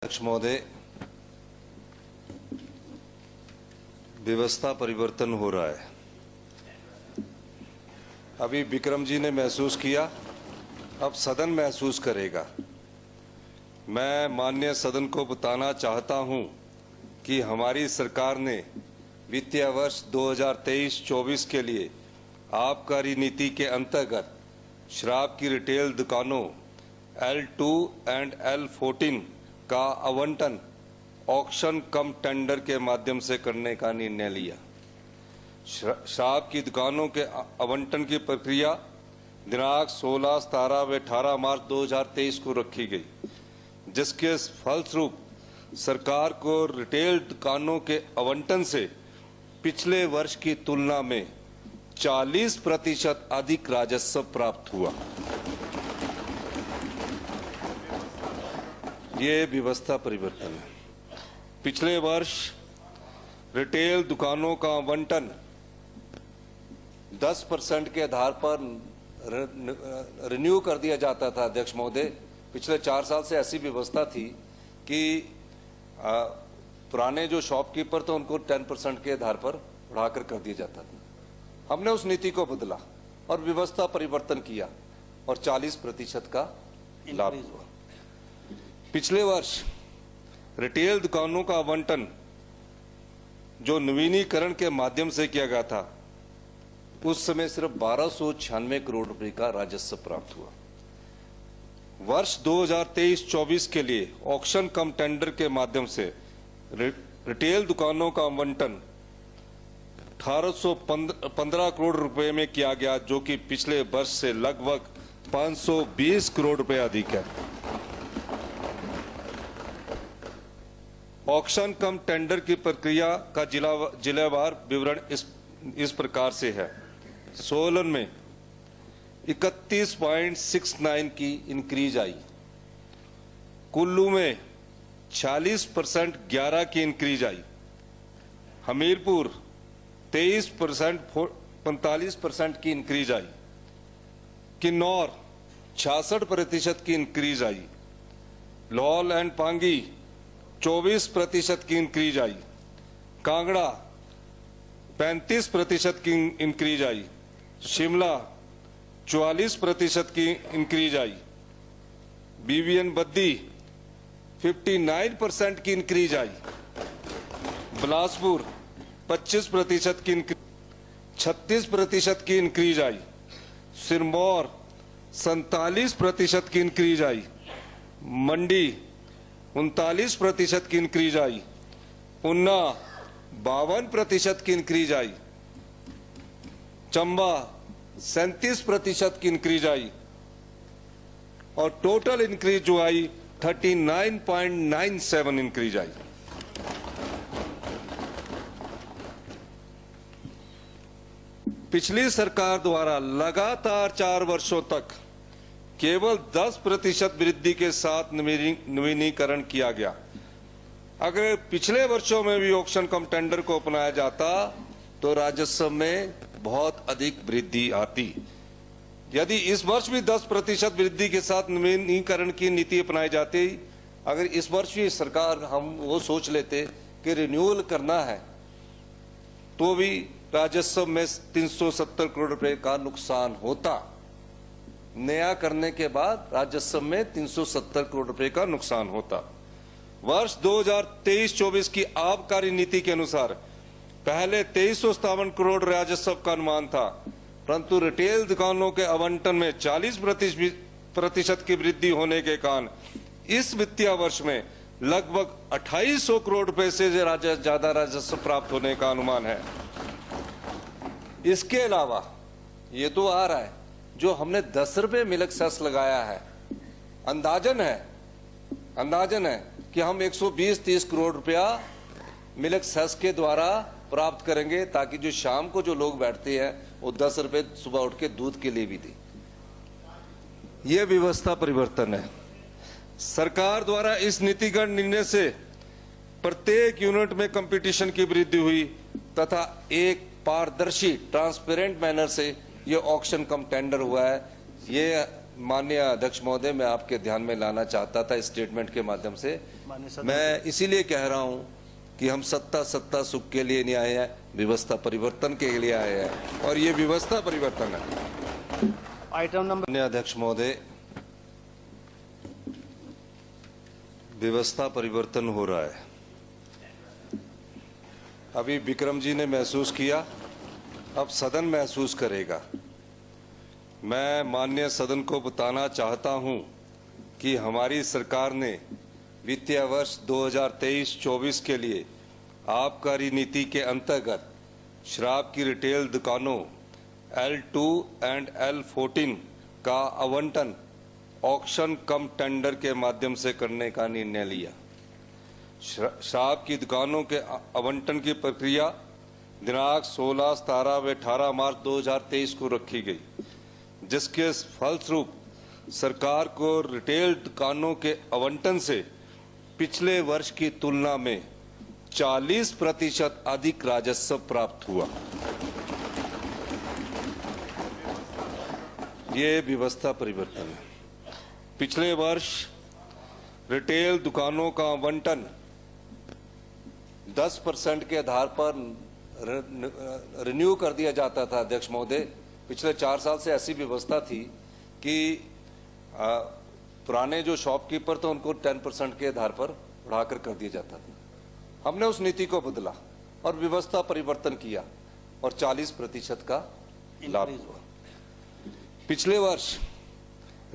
अध्यक्ष महोदय, व्यवस्था परिवर्तन हो रहा है। अभी विक्रम जी ने महसूस किया, अब सदन महसूस करेगा। मैं माननीय सदन को बताना चाहता हूं कि हमारी सरकार ने वित्तीय वर्ष 2023-24 के लिए आबकारी नीति के अंतर्गत शराब की रिटेल दुकानों L2 एंड L14 का आवंटन ऑक्शन कम टेंडर के माध्यम से करने का निर्णय लिया। शराब की दुकानों के आवंटन की प्रक्रिया दिनांक 16, 17 व 18 मार्च 2023 को रखी गई, जिसके फलस्वरूप सरकार को रिटेल दुकानों के आवंटन से पिछले वर्ष की तुलना में 40% अधिक राजस्व प्राप्त हुआ। ये व्यवस्था परिवर्तन है। पिछले वर्ष रिटेल दुकानों का आवंटन 10% के आधार पर रिन्यू कर दिया जाता था। अध्यक्ष महोदय, पिछले 4 साल से ऐसी व्यवस्था थी कि पुराने जो शॉपकीपर थे उनको 10% के आधार पर बढ़ाकर कर दिया जाता था। हमने उस नीति को बदला और व्यवस्था परिवर्तन किया और 40% का लाभ हुआ। पिछले वर्ष रिटेल दुकानों का आवंटन जो नवीनीकरण के माध्यम से किया गया था, उस समय सिर्फ 1296 करोड़ रुपए का राजस्व प्राप्त हुआ। वर्ष 2023-24 के लिए ऑक्शन कम टेंडर के माध्यम से रिटेल दुकानों का आवंटन 1815 करोड़ रुपए में किया गया, जो कि पिछले वर्ष से लगभग 520 करोड़ रुपए अधिक है। ऑक्शन कम टेंडर की प्रक्रिया का जिलावार विवरण इस प्रकार से है। सोलन में 31.69 की इंक्रीज आई, कुल्लू में 46% 11 की इंक्रीज आई, हमीरपुर 23% 45% की इंक्रीज आई, किन्नौर 66% की increase I, Lahaul and Pangi 24% की इंक्रीज आई, कांगड़ा 35% की इंक्रीज आई, शिमला 44% की इंक्रीज आई, बीबीएन बद्दी 59% की इंक्रीज आई, बिलासपुर 25% की 36% की इंक्रीज आई, सिरमौर 47% की इंक्रीज आई, मंडी 39% की इंक्रीज आई, उन्ना 52% की इंक्रीज आई, चंबा 37% की इंक्रीज आई और टोटल इंक्रीज जो आई 39.97 इंक्रीज आई। पिछली सरकार द्वारा लगातार 4 वर्षों तक केवल 10% वृद्धि के साथ नवीनीकरण किया गया। अगर पिछले वर्षों में भी ऑक्शन कम टेंडर को अपनाया जाता तो राजस्व में बहुत अधिक वृद्धि आती। यदि इस वर्ष भी 10% वृद्धि के साथ नवीनीकरण की नीति अपनाई जाती, अगर इस वर्ष भी सरकार हम वो सोच लेते कि रिन्यूअल करना है, तो भी राजस्व में 370 करोड़ रुपए का नुकसान होता। नया करने के बाद राजस्व में 370 करोड़ रुपए का नुकसान होता। वर्ष 2023-24 की आबकारी नीति के अनुसार पहले 2357 करोड़ राजस्व का अनुमान था, परंतु रिटेल दुकानों के आवंटन में 40% की वृद्धि होने के कारण इस वित्तीय वर्ष में लगभग 2800 करोड़ रुपए से ज्यादा राजस्व प्राप्त होने का अनुमान है। इसके अलावा ये तो आ रहा है, जो हमने 10 रुपए मिल्क सेस लगाया है, अंदाजन है कि हम 120-30 करोड़ रुपया मिल्क सेस के द्वारा प्राप्त करेंगे, ताकि जो शाम को जो लोग बैठते हैं वो 10 रुपए सुबह उठ के दूध के लिए भी दें। यह व्यवस्था परिवर्तन है। सरकार द्वारा इस नीतिगत निर्णय से प्रत्येक यूनिट में कंपटीशन की वृद्धि हुई तथा एक पारदर्शी ट्रांसपेरेंट मैनर से ये ऑक्शन कम टेंडर हुआ है। ये माननीय अध्यक्ष महोदय, मैं आपके ध्यान में लाना चाहता था इस स्टेटमेंट के माध्यम से। मैं इसीलिए कह रहा हूं कि हम सत्ता सुख के लिए नहीं आए हैं, व्यवस्था परिवर्तन के लिए आए हैं, और ये व्यवस्था परिवर्तन है। Item number. माननीय अध्यक्ष महोदय, व्यवस्था परिवर्तन हो रहा है। अभी विक्रम जी ने महसूस किया, अब सदन महसूस करेगा। मैं माननीय सदन को बताना चाहता हूं कि हमारी सरकार ने वित्तीय वर्ष 2023-24 के लिए आबकारी नीति के अंतर्गत शराब की रिटेल दुकानों L2 एंड L14 का आवंटन ऑक्शन कम टेंडर के माध्यम से करने का निर्णय लिया। शराब की दुकानों के आवंटन की प्रक्रिया दिनांक 16, 17 व 18 मार्च 2023 को रखी गई, जिसके फलस्वरूप सरकार को रिटेल दुकानों के आवंटन से पिछले वर्ष की तुलना में 40% अधिक राजस्व प्राप्त हुआ। ये व्यवस्था परिवर्तन है। पिछले वर्ष रिटेल दुकानों का आवंटन 10% के आधार पर रिन्यू कर दिया जाता था। अध्यक्ष महोदय, पिछले 4 साल से ऐसी व्यवस्था थी कि पुराने जो शॉपकीपर थे उनको 10% के आधार पर बढ़ाकर कर दिया जाता था। हमने उस नीति को बदला और व्यवस्था परिवर्तन किया और 40% का लाभ हुआ। पिछले वर्ष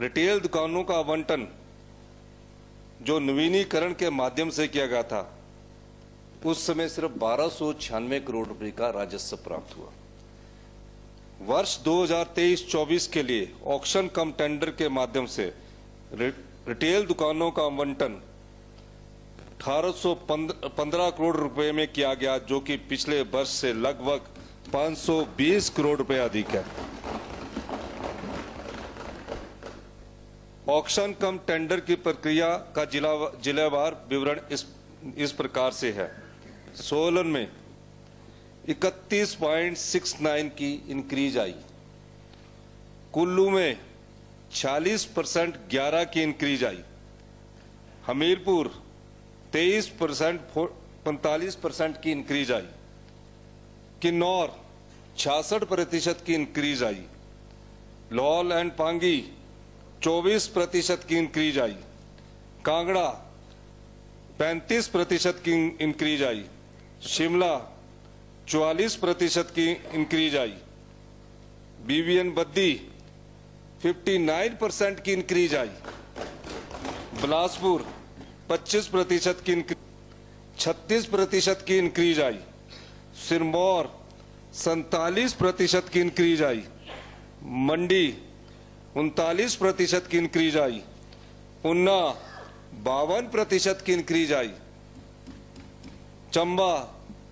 रिटेल दुकानों का आवंटन जो नवीनीकरण के माध्यम से किया गया था, उस समय सिर्फ 1296 करोड़ रुपए का राजस्व प्राप्त हुआ। वर्ष 2023-24 के लिए ऑक्शन कम टेंडर के माध्यम से रिटेल दुकानों का आवंटन 1815 करोड़ रुपए में किया गया, जो कि पिछले वर्ष से लगभग 520 करोड़ रुपए अधिक है। ऑक्शन कम टेंडर की प्रक्रिया का जिलावार विवरण इस प्रकार से है। सोलन में 31.69 की इंक्रीज आई, कुल्लू में 46% 11 की इंक्रीज आई, हमीरपुर 23% 45% की इंक्रीज आई, किन्नौर 66% की increase I, Lahaul and Pangi 24% की इंक्रीज आई, कांगड़ा 35% की इंक्रीज आई, शिमला 44% की इंक्रीज आई, बीबीएन बद्दी 59% की इंक्रीज आई, बिलासपुर 25% की 36% की इंक्रीज आई, सिरमौर 47% की इंक्रीज आई, मंडी 39% की इंक्रीज आई, उन्ना 52% की इंक्रीज आई, चंबा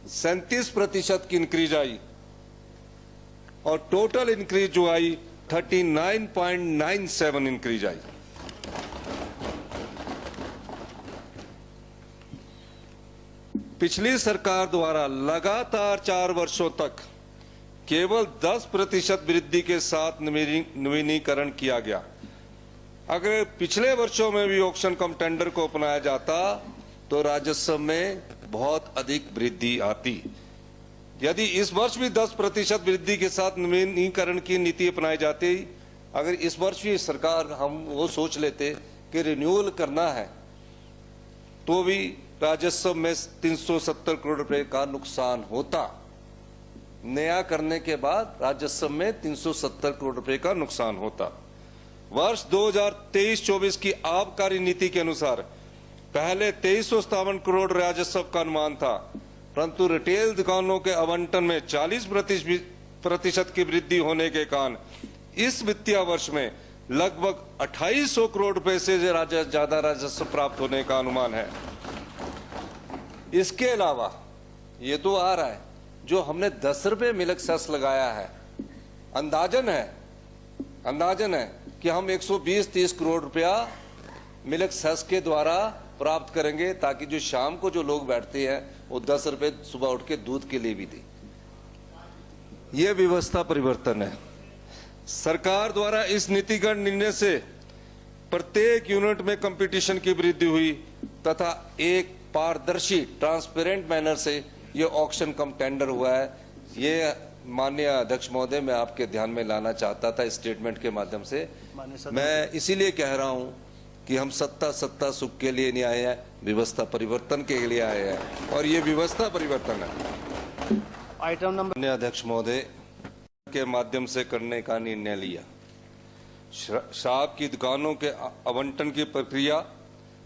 37% की इंक्रीज आई और टोटल इंक्रीज जो आई 39.97 इंक्रीज आई। पिछली सरकार द्वारा लगातार 4 वर्षों तक केवल 10% वृद्धि के साथ नवीनीकरण किया गया। अगर पिछले वर्षों में भी ऑक्शन कम टेंडर को अपनाया जाता तो राजस्व में बहुत अधिक वृद्धि आती। यदि इस वर्ष भी 10% वृद्धि के साथ नवीनीकरण की नीति अपनाई जाती, अगर इस वर्ष भी सरकार हम वो सोच लेते कि रिन्यूअल करना है, तो भी राजस्व में 370 करोड़ रुपए का नुकसान होता। नया करने के बाद राजस्व में 370 करोड़ रुपए का नुकसान होता। वर्ष 2023-24 की आबकारी नीति के अनुसार पहले 2357 करोड़ राजस्व का अनुमान था, परंतु रिटेल दुकानों के आवंटन में 40% की वृद्धि होने के कारण इस वित्तीय वर्ष में लगभग 2800 करोड़ रुपए से ज्यादा राजस्व प्राप्त होने का अनुमान है। इसके अलावा ये तो आ रहा है, जो हमने 10 रुपए मिल्क सेस लगाया है, अंदाजन है कि हम 120-30 करोड़ रुपया मिल्क सेस के द्वारा प्राप्त करेंगे, ताकि जो शाम को जो लोग बैठते हैं वो 10 रुपए सुबह उठ के दूध के लिए भी दे। ये व्यवस्था परिवर्तन है। सरकार द्वारा इस नीतिगत निर्णय से प्रत्येक यूनिट में कंपटीशन की वृद्धि हुई तथा एक पारदर्शी ट्रांसपेरेंट मैनर से ये ऑक्शन कम टेंडर हुआ है। ये माननीय अध्यक्ष महोदय मैं आपके ध्यान में लाना चाहता था इस स्टेटमेंट के माध्यम से। मैं इसीलिए कह रहा हूं कि हम सत्ता सुख के लिए नहीं आए हैं, व्यवस्था परिवर्तन के लिए आए हैं और ये व्यवस्था परिवर्तन है। आइटम नंबर माननीय अध्यक्ष महोदय के माध्यम से करने का निर्णय लिया। शराब की दुकानों के आवंटन की प्रक्रिया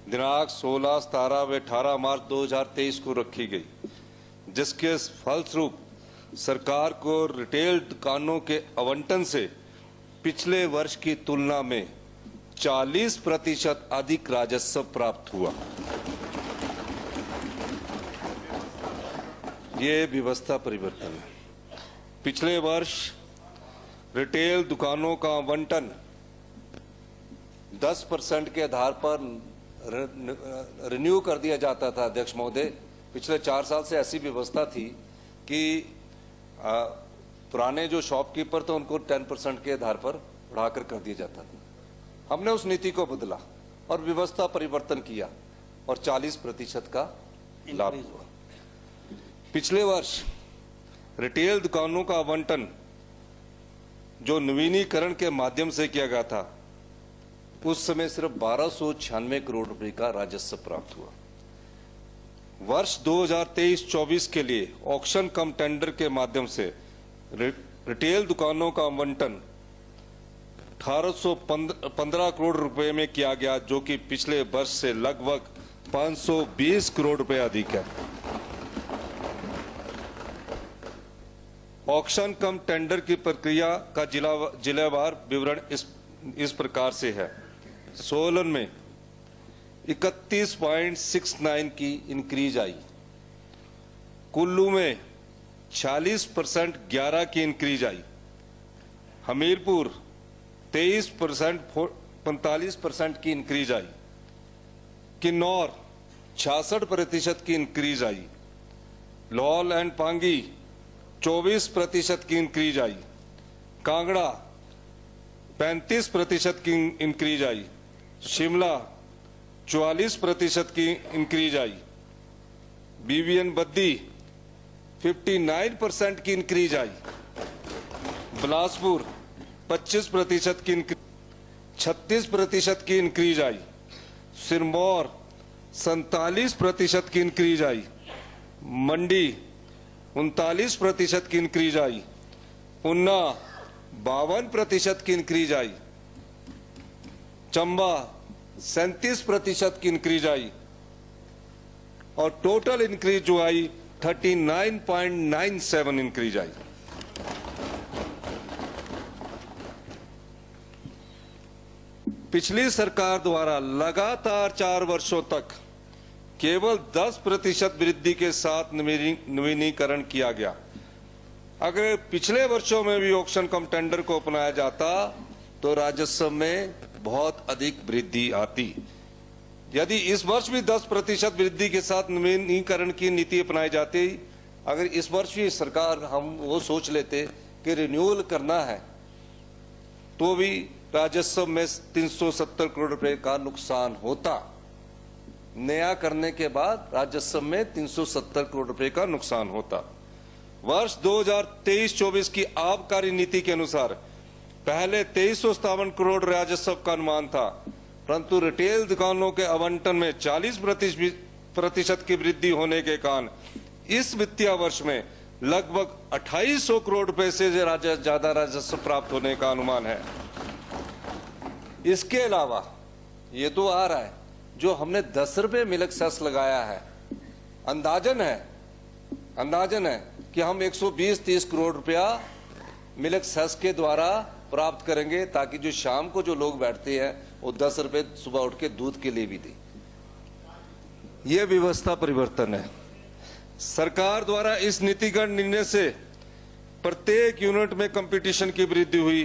दिनांक 16, 17 व 18 मार्च 2023 को रखी गई, जिसके फलस्वरूप सरकार को रिटेल दुकानों के आवंटन से पिछले वर्ष की तुलना में 40% अधिक राजस्व प्राप्त हुआ। ये व्यवस्था परिवर्तन है। पिछले वर्ष रिटेल दुकानों का आवंटन 10% के आधार पर रिन्यू कर दिया जाता था। अध्यक्ष महोदय, पिछले 4 साल से ऐसी व्यवस्था थी कि पुराने जो शॉपकीपर थे उनको 10% के आधार पर बढ़ाकर कर दिया जाता था। हमने उस नीति को बदला और व्यवस्था परिवर्तन किया और 40% का लाभ हुआ। पिछले वर्ष रिटेल दुकानों का आवंटन जो नवीनीकरण के माध्यम से किया गया था, उस समय सिर्फ 1296 करोड़ रुपए का राजस्व प्राप्त हुआ। वर्ष 2023-24 के लिए ऑक्शन कम टेंडर के माध्यम से रिटेल दुकानों का आवंटन 1815 करोड़ रुपए में किया गया, जो कि पिछले वर्ष से लगभग 520 करोड़ रुपए अधिक है। ऑक्शन कम टेंडर की प्रक्रिया का जिलावार विवरण इस प्रकार से है। सोलन में 31.69 की इंक्रीज आई, कुल्लू में 46% 11 की इंक्रीज आई, हमीरपुर 23% 45% की इंक्रीज आई, किन्नौर 66% की increase I, Lahaul and Pangi 24% की इंक्रीज आई, कांगड़ा 35% की इंक्रीज आई, शिमला 44% की इंक्रीज आई, बीबीएन बद्दी 59% की इंक्रीज आई, बिलासपुर 25% की 36% की इंक्रीज आई, सिरमौर 47% की इंक्रीज आई, मंडी 39% की इंक्रीज आई, उन्ना 52% की इंक्रीज आई, चंबा 37% की इंक्रीज आई और टोटल इंक्रीज जो आई 39.97 इंक्रीज आई। पिछली सरकार द्वारा लगातार 4 वर्षों तक केवल 10% वृद्धि के साथ नवीनीकरण किया गया। अगर पिछले वर्षों में भी ऑक्शन कम टेंडर को अपनाया जाता तो राजस्व में बहुत अधिक वृद्धि आती। यदि इस वर्ष भी 10% वृद्धि के साथ नवीनीकरण की नीति अपनाई जाती, अगर इस वर्ष भी सरकार हम वो सोच लेते कि रिन्यूअल करना है, तो भी राजस्व में 370 करोड़ रुपए का नुकसान होता। नया करने के बाद राजस्व में 370 करोड़ रुपए का नुकसान होता। वर्ष 2023-24 की आबकारी नीति के अनुसार पहले 2357 करोड़ राजस्व का अनुमान था, परंतु रिटेल दुकानों के आवंटन में 40% की वृद्धि होने के कारण इस वित्तीय वर्ष में लगभग 2800 करोड़ रुपए से ज्यादा राजस्व प्राप्त होने का अनुमान है। इसके अलावा ये तो आ रहा है, जो हमने 10 रुपए मिल्क सेस लगाया है, अंदाजन है कि हम 120-30 करोड़ रुपया मिल्क सेस के द्वारा प्राप्त करेंगे, ताकि जो शाम को जो लोग बैठते हैं वो 10 रुपए सुबह उठ के दूध के लिए भी दे। यह व्यवस्था परिवर्तन है। सरकार द्वारा इस नीतिगत निर्णय से प्रत्येक यूनिट में कंपटीशन की वृद्धि हुई